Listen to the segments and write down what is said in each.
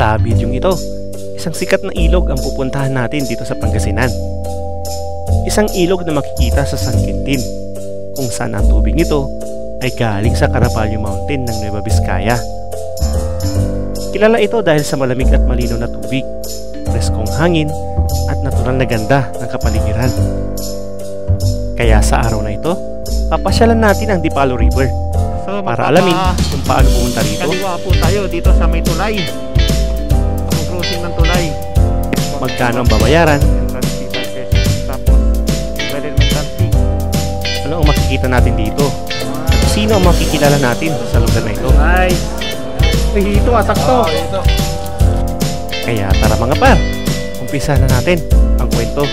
Sa bidyong ito, isang sikat na ilog ang pupuntahan natin dito sa Pangasinan. Isang ilog na makikita sa San Quintin, kung saan ang tubig nito ay galing sa Carapallo Mountain ng Nueva Vizcaya. Kilala ito dahil sa malamig at malinaw na tubig, preskong hangin at natural na ganda ng kapaligiran. Kaya sa araw na ito, papasyalan natin ang Dipalo River para alamin kung paano pumunta rito. Kaliwa po tayo dito sa may tulay, ang cruising ng tulay. Magkano ang babayaran? Tapos ano ang makikita natin dito? Sino ang makikilala natin sa lugar na ito? Ay, ito sakto. Kaya tara mga par, umpisa na natin ang kwento.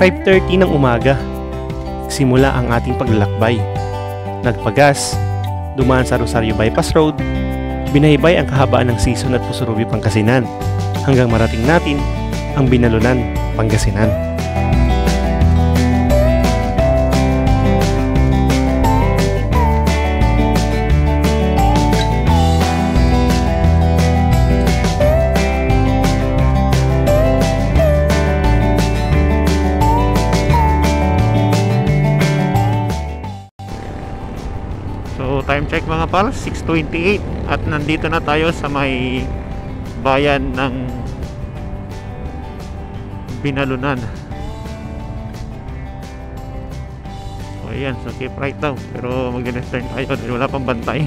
At 5:30 ng umaga, simula ang ating paglalakbay. Nagpagas, dumaan sa Rosario Bypass Road, binaybay ang kahabaan ng Sison at Pusurubi, Pangasinan, hanggang marating natin ang Binalunan, Pangasinan. Time check mga pal, 6:28 at nandito na tayo sa may bayan ng Binalunan. So ayan, so keep right daw, pero mag-left turn tayo dahil wala pang bantay.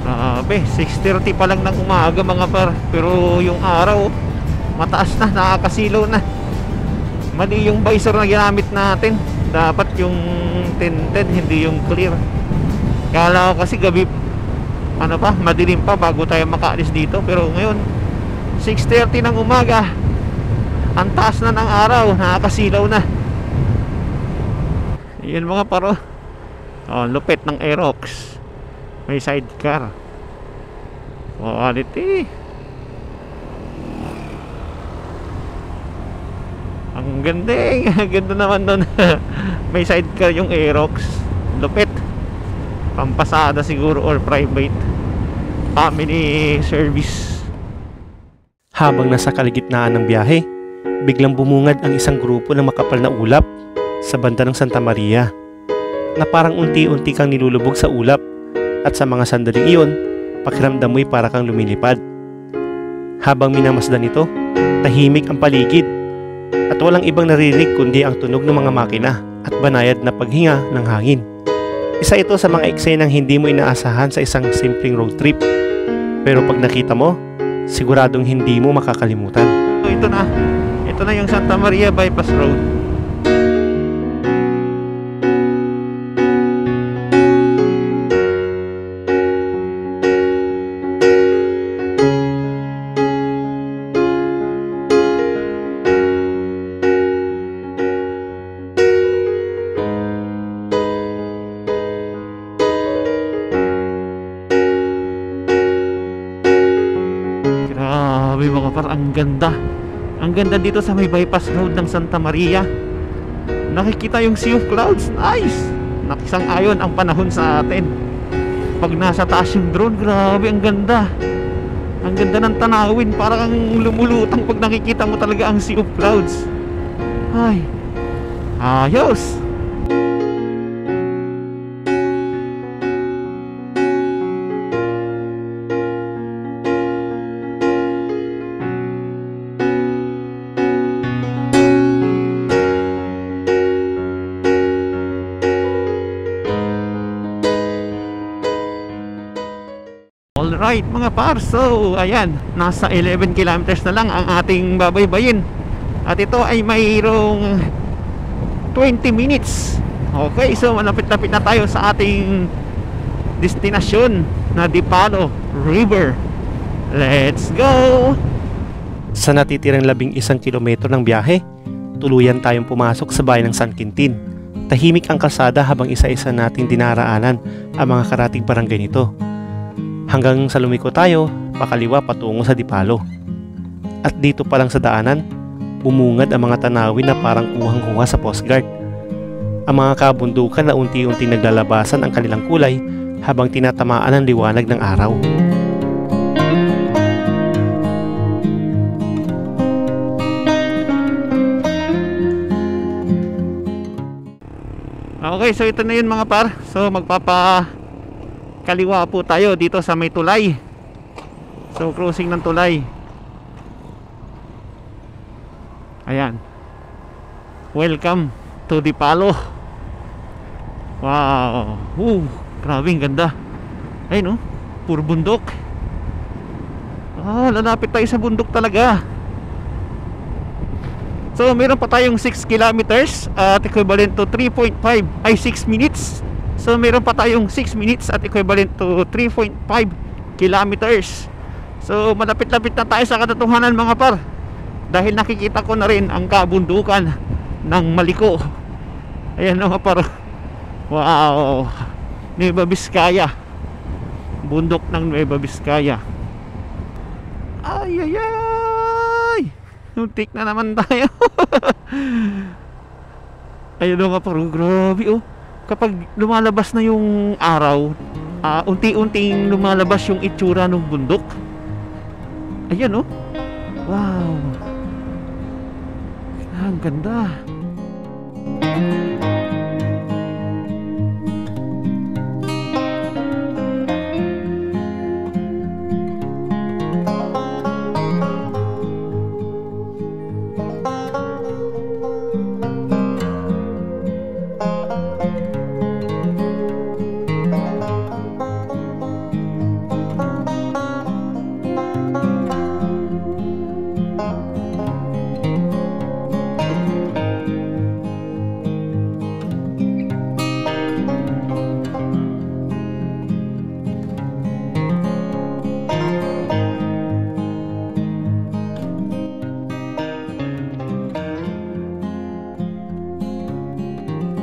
Grabe, 6:30 pa lang ng umaga mga par, pero yung araw mataas na, nakakasilaw na. Mali yung visor na ginamit natin. Dapat yung tinted, hindi yung clear. Kala ko kasi gabi, ano pa, madilim pa bago tayo makaalis dito. Pero ngayon 6:30 ng umaga, ang taas na ng araw, nakakasilaw na. Yan mga paro. Oh, lupit ng Aerox. May sidecar. Quality. Ang gandeng, ganda naman doon. May sidecar yung Aerox. Lupit. Pampasada siguro or private family service. Habang nasa kaligitnaan ng biyahe, biglang bumungad ang isang grupo ng makapal na ulap sa banda ng Santa Maria, na parang unti-unti kang nilulubog sa ulap, at sa mga sandaling iyon, pakiramdam mo'y para kang lumilipad. Habang minamasdan ito, tahimik ang paligid at walang ibang naririnig kundi ang tunog ng mga makina at banayad na paghinga ng hangin. Isa ito sa mga eksenang hindi mo inaasahan sa isang simpleng road trip, pero pag nakita mo, siguradong hindi mo makakalimutan. Ito na yung Santa Maria Bypass Road. Mga par, ang ganda. Ang ganda dito sa may bypass road ng Santa Maria. Nakikita yung sea of clouds. Nice. Nakisang-ayon ang panahon sa atin. Pag nasa taas yung drone, grabe, ang ganda. Ang ganda ng tanawin. Parang lumulutang pag nakikita mo talaga ang sea of clouds. Ay, ayos. Alright mga par, so ayan, nasa 11 kilometers na lang ang ating babaybayin. At ito ay mayroong 20 minutes Okay, so malapit-lapit na tayo sa ating destinasyon na Dipalo River. Let's go! Sa natitirang 11 kilometro ng biyahe, tuluyan tayong pumasok sa bayan ng San Quintin. Tahimik ang kalsada habang isa-isa nating dinaraanan ang mga karatig barangay nito. Hanggang sa lumiko tayo, pakaliwa patungo sa Dipalo. At dito pa lang sa daanan, bumungad ang mga tanawin na parang uhang-uha sa postcard. Ang mga kabundukan na unti-unti naglalabasan ang kanilang kulay habang tinatamaan ang liwanag ng araw. Okay, so ito na yun mga par. So magpapakaliwa po tayo dito sa may tulay. So crossing ng tulay. Ayan. Welcome to Dipalo. Wow. Grabe, ang ganda. Ayun, no? Puro bundok. Lalapit tayo sa bundok talaga. So meron pa tayong 6 kilometers at equivalent to 3.5 ay 6 minutes. So meron pa tayong 6 minutes at equivalent to 3.5 kilometers. So malapit-lapit na tayo sa katotohanan mga par. Dahil nakikita ko na rin ang kabundukan ng Maliko. Ayan mga par. Wow. Nueva Vizcaya. Bundok ng Nueva Vizcaya. Ay ay ay. Muntik na naman tayo. Ayun nga par. Grabe oh. Kapag lumalabas na yung araw, unti-unting lumalabas yung itsura ng bundok. Ayan oh. Wow. Ang ganda.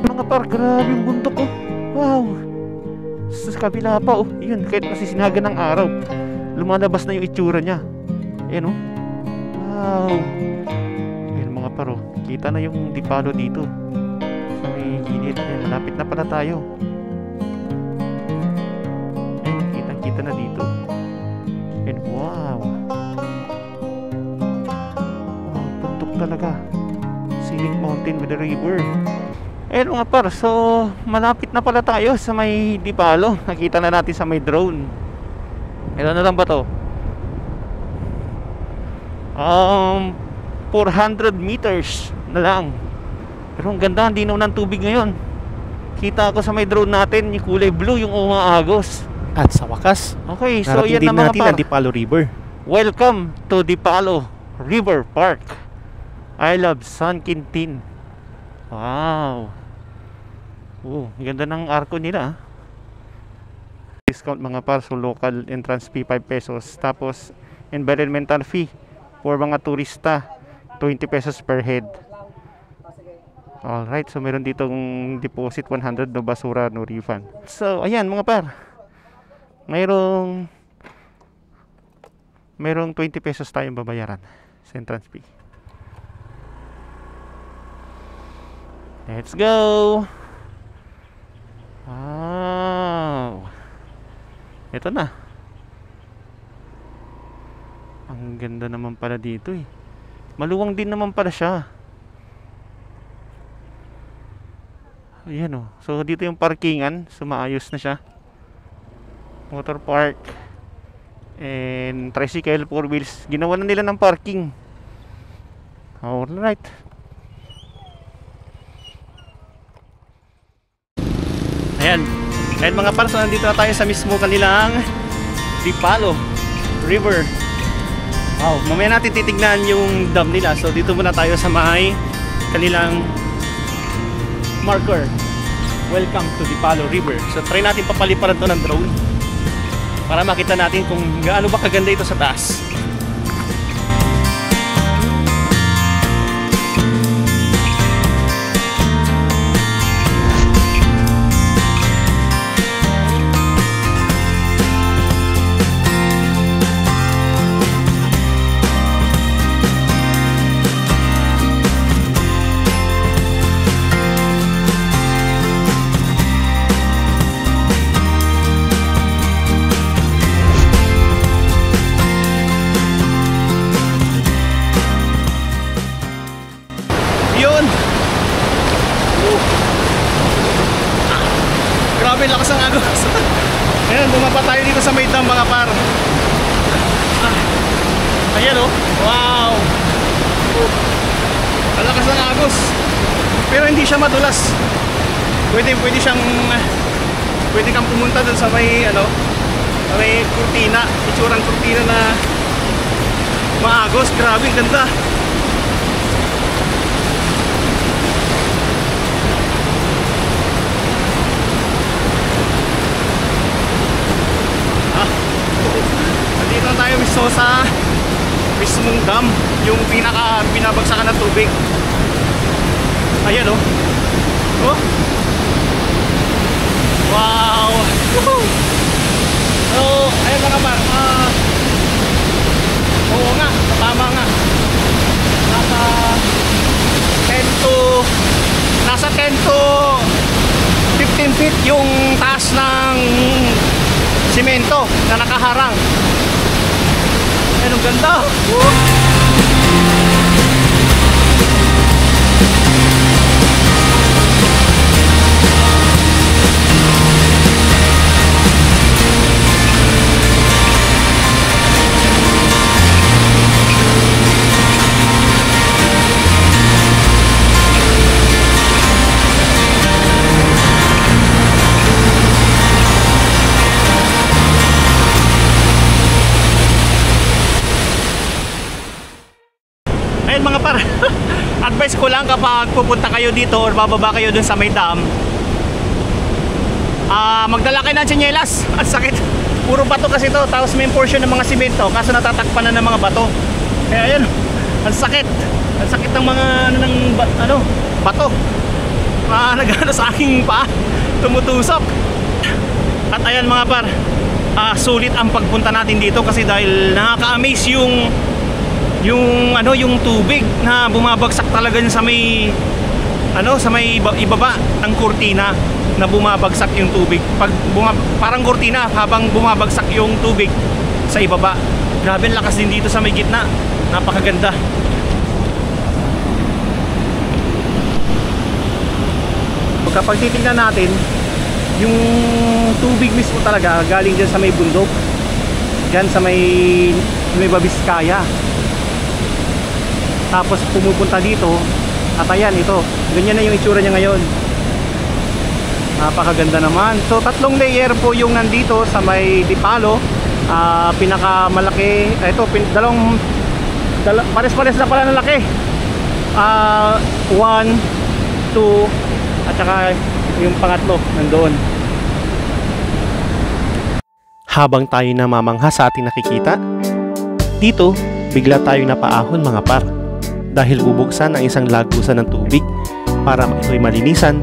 Mga par, grabe yung bundok oh. Wow. Sa kabila pa oh. Yun, kahit masisinaga ng araw, lumalabas na yung itsura niya. Ayan oh. Wow. Ayan mga par oh. Kita na yung Dipalo dito sa may gilid. Ayan, malapit na pala tayo. Ayan, kitang-kita na dito. Ayan, wow. Wow, bundok talaga. Scenic mountain with a river. Ayan mga par, so malapit na pala tayo sa may Dipalo. Nakita na natin sa may drone. Ilan na lang ba to? 400 meters na lang. Pero ang ganda, hindi na ng tubig ngayon. Kita ko sa may drone natin, yung kulay blue, yung umaagos. At sa wakas, okay, so yan na mga natin par. ang Dipalo River. Welcome to Dipalo River Park. I love San Quintin. Wow. Ganda ng arko nila. Discount mga par, so local entrance fee 5 pesos. Tapos environmental fee for mga turista 20 pesos per head. Alright, so meron ditong deposit 100, no basura, no refund. So ayan mga par, mayroong 20 pesos tayong babayaran sa entrance fee. Let's go. Wow. Ito na. Ang ganda naman pala dito eh. Maluwang din naman pala siya. Ayan oh. So dito yung parkingan. So maayos na siya. Motor park and tricycle, 4 wheels. Ginawa na nila ng parking. Alright. Ayan. Ayan mga par, so nandito na tayo sa mismo kanilang Dipalo River. Wow, mamaya natin titignan yung dam nila. So dito muna tayo sa may kanilang marker. Welcome to Dipalo River. So try natin papaliparan to ng drone para makita natin kung gaano ba kaganda ito sa taas. Grabe, lakas ng agos. Ayan, bumaba tayo dito sa may dam mga par. Ayan oh, wow. Ang lakas ng agos. Pero hindi siya madulas. Pwede kang pumunta dun sa may may kurtina, itsurang kurtina na maagos. Grabe, ganda. Nandito tayo mismo sa mismong dam, yung pinaka binabagsakan ng tubig. Ayan oh. Oh. Wow. Woohoo. So, ayan mga par. Oo nga, tama nga. Nasa 10 to 15 feet yung taas ng simento na nakaharang. Anong ganda! Mga par, advice ko lang kapag pupunta kayo dito or bababa kayo dun sa may dam, magdala kayo ng tsinelas. At sakit, puro bato kasi to, tapos may portion ng mga simento kaso natatakpan na ng mga bato. Kaya ayun, ang sakit ng mga bato nagano sa aking paa, tumutusok. At ayan mga par, sulit ang pagpunta natin dito kasi dahil nakaka-amaze yung tubig na bumabagsak talaga sa may ibaba ng kurtina, na bumabagsak yung tubig parang kurtina habang bumabagsak yung tubig sa ibaba. Grabe, lakas din dito sa may gitna, napakaganda. Kapag titingnan natin yung tubig mismo talaga galing dyan sa may bundok, dyan sa may Nueva Vizcaya, tapos pumupunta dito at ayan, ito, ganyan na yung itsura niya ngayon. Napakaganda naman. So 3 layer po yung nandito sa may Dipalo. Pinakamalaki ito, pares-pares na pala ng laki. 1, 2 at saka yung pangatlo nandoon. Habang tayo namamangha sa ating nakikita, dito bigla tayo napaahon mga par, dahil bubuksan ang isang lagusan ng tubig para ito'y malinisan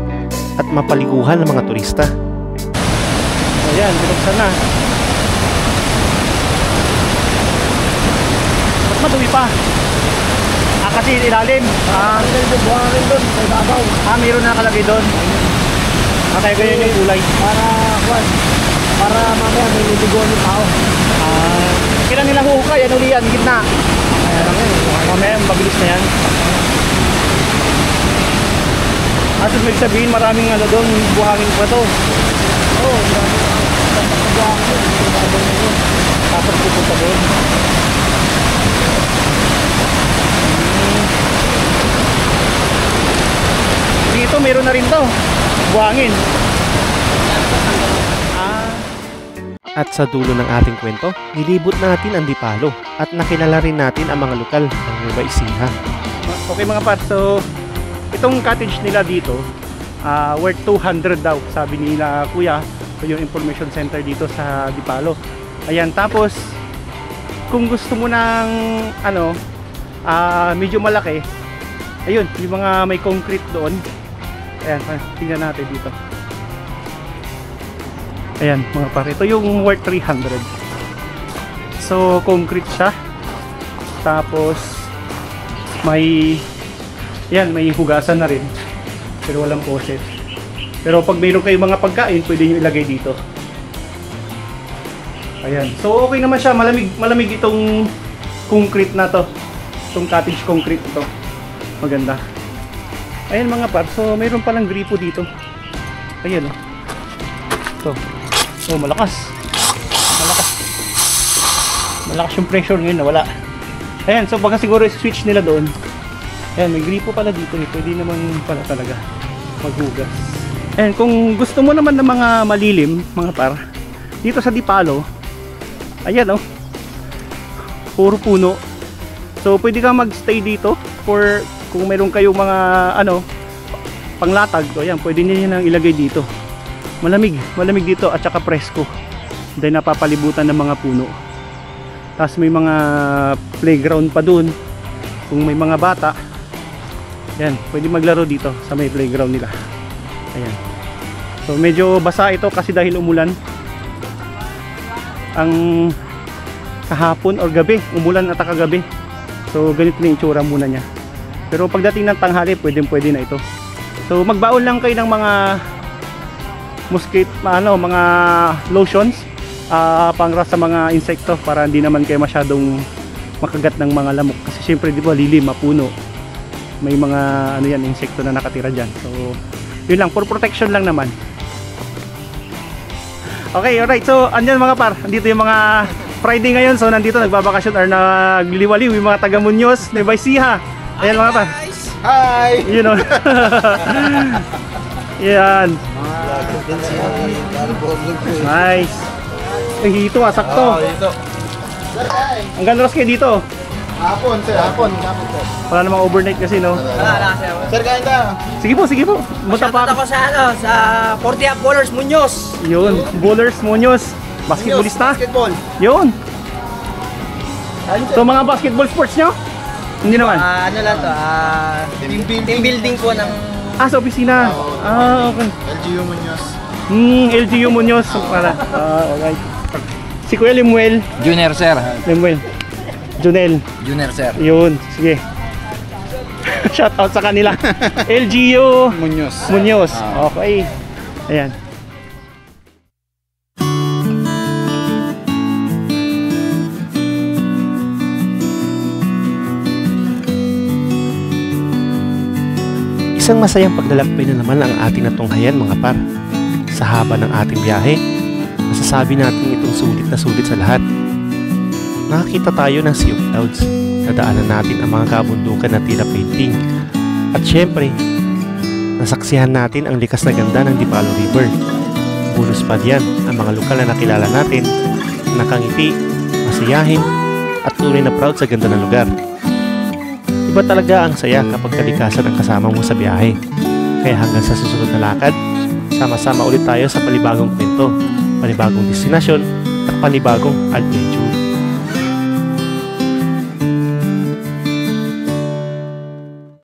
at mapaliguhan ng mga turista. Ayan, binuksan na. Mas madumi pa. Kasi ilalim. Buhangin doon, may babaw. Mayroon na nakalagay doon. Kaya ganyan yung kulay. Para mamaya may liligoan yung tao. Kailan nila huhukay? Ano liyan? Gitna. Mamaya mabilis na yan. At may sabihin maraming doon, buhangin pa to. Oo, buhangin. Tapos pupunta doon. Dito meron na rin to, buhangin. At sa dulo ng ating kwento, nilibot natin ang Dipalo at nakilala rin natin ang mga lokal ng Nueva Ecija. Okay mga pat, so itong cottage nila dito, worth 200 daw, sabi ni na kuya. So yung information center dito sa Dipalo. Ayan, tapos kung gusto mo ng ano, medyo malaki, ayun, yung mga may concrete doon. Ayan, tingnan natin dito. Ayan mga par, ito yung worth 300. So concrete siya. Tapos may, yan, may hugasan na rin, pero walang faucet. Pero pag mayroon kayong mga pagkain, pwede nyo ilagay dito. Ayan, so okay naman siya, malamig itong concrete na to, itong cottage concrete ito, maganda. Ayan mga par, so mayroon palang gripo dito. Ayan oh. Ito. Oh, malakas yung pressure ngayon, nawala. Ayan, so baka siguro switch nila doon. Ayan, may gripo pala dito, pwede naman pala talaga maghugas. Ayan, kung gusto mo naman ng mga malilim mga par, dito sa Dipalo, ayan oh, puro puno. So pwede ka magstay dito for kung mayroon kayong mga ano, panglatag. So ayan, pwede niyo nang ilagay dito. Malamig dito at saka presko. Dahil napapalibutan ng mga puno. Tapos may mga playground pa dun. Kung may mga bata, yan, pwede maglaro dito sa may playground nila. Ayan. So medyo basa ito kasi dahil umulan. Ang kahapon or gabi, umulan at kagabi. So ganito na yung itsura muna niya. Pero pagdating ng tanghali, pwede na ito. So magbaon lang kayo ng mga mga lotions, pangras sa mga insekto para hindi naman kayo masyadong makagat ng mga lamok. Kasi syempre di ba lilim, mapuno. May mga ano yan, insekto na nakatira dyan. So yun lang, for protection lang naman. Okay, alright. So andyan mga par, andito yung mga Friday ngayon. So nandito nagbabakasyon or nagliliwaliw yung mga taga Muñoz, Nueva Ecija. Ayan mga par. Hi! You know. Yan. Nice. Hito sakto. Dito. Ang ganda kayo dito. Hapon, sir. Hapon, sir. Wala namang overnight kasi, no? Wala sir. Sir, kain ka. Sige po. Punta Shoutout pa. ako sa sa 40 Up Bowlers Muñoz. Yun, Bowlers Muñoz. Basketballista. Basketball. Yun. So mga basketball sports nyo? Hindi naman. Ano lang to? Team building po ng Sa opisina. Okay. LGU Muñoz. LGU Muñoz. Para. Okay. Si Kuya Limuel. Junior sir. Limuel. Junel. Junior sir. Yun. Sige. Shout out sa kanila. LGU Muñoz. Okay. Ayan. Isang masayang paglalakbay na naman ang ating natunghayan mga par. Sa haba ng ating biyahe, masasabi natin itong sulit na sulit sa lahat. Nakakita tayo ng sea of clouds. Nadaanan natin ang mga kabundukan na tila painting. At syempre, nasaksihan natin ang likas na ganda ng Dipalo River. Bonus pa diyan ang mga lokal na nakilala natin, nakangiti, masiyahin, at tunay na proud sa ganda ng lugar. Iba talaga ang saya kapag kalikasan ang kasama mo sa biyahe. Kaya hanggang sa susunod na lakad, sama-sama ulit tayo sa panibagong kwento, panibagong destinasyon, at panibagong adventure.